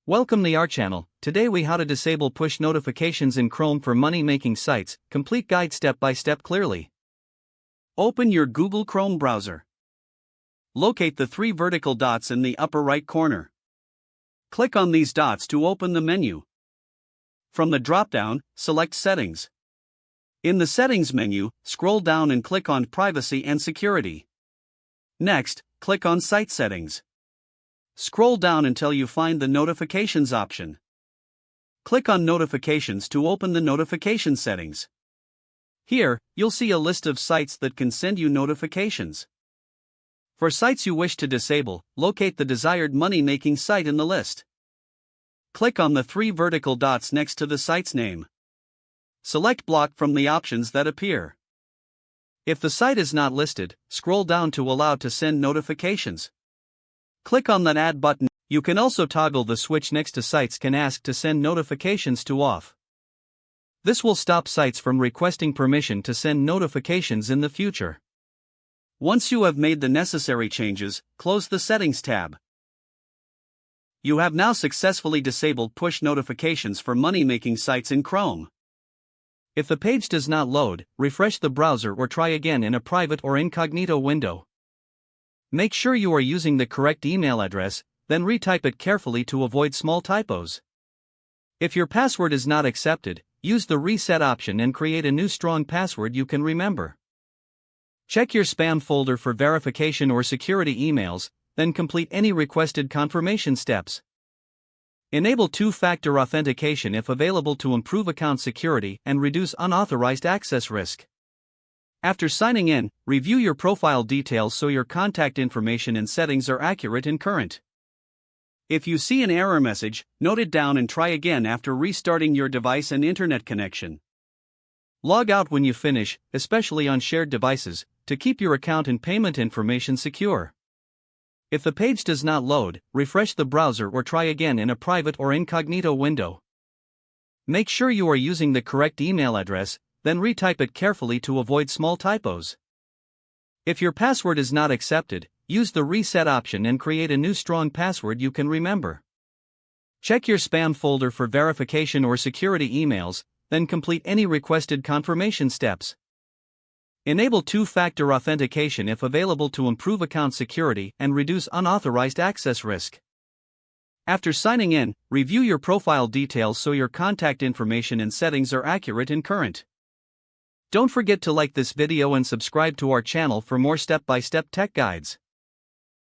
Welcome to our channel. Today we how to disable push notifications in Chrome for money-making sites. Complete guide step by step clearly. Open your Google Chrome browser. Locate the three vertical dots in the upper right corner. Click on these dots to open the menu. From the drop-down, select Settings. In the Settings menu, scroll down and click on Privacy and Security. Next, click on Site Settings. Scroll down until you find the Notifications option. Click on Notifications to open the notification settings. Here, you'll see a list of sites that can send you notifications. For sites you wish to disable, locate the desired money-making site in the list. Click on the three vertical dots next to the site's name. Select Block from the options that appear. If the site is not listed, scroll down to Allow to send notifications. Click on that Add button. You can also toggle the switch next to Sites can ask to send notifications to off. This will stop sites from requesting permission to send notifications in the future. Once you have made the necessary changes, close the Settings tab. You have now successfully disabled push notifications for money-making sites in Chrome. If the page does not load, refresh the browser or try again in a private or incognito window. Make sure you are using the correct email address, then retype it carefully to avoid small typos. If your password is not accepted, use the Reset option and create a new strong password you can remember. Check your spam folder for verification or security emails, then complete any requested confirmation steps. Enable two-factor authentication if available to improve account security and reduce unauthorized access risk. After signing in, review your profile details so your contact information and settings are accurate and current. If you see an error message, note it down and try again after restarting your device and internet connection. Log out when you finish, especially on shared devices, to keep your account and payment information secure. If the page does not load, refresh the browser or try again in a private or incognito window. Make sure you are using the correct email address, then retype it carefully to avoid small typos. If your password is not accepted, use the Reset option and create a new strong password you can remember. Check your spam folder for verification or security emails, then complete any requested confirmation steps. Enable two-factor authentication if available to improve account security and reduce unauthorized access risk. After signing in, review your profile details so your contact information and settings are accurate and current. Don't forget to like this video and subscribe to our channel for more step-by-step tech guides.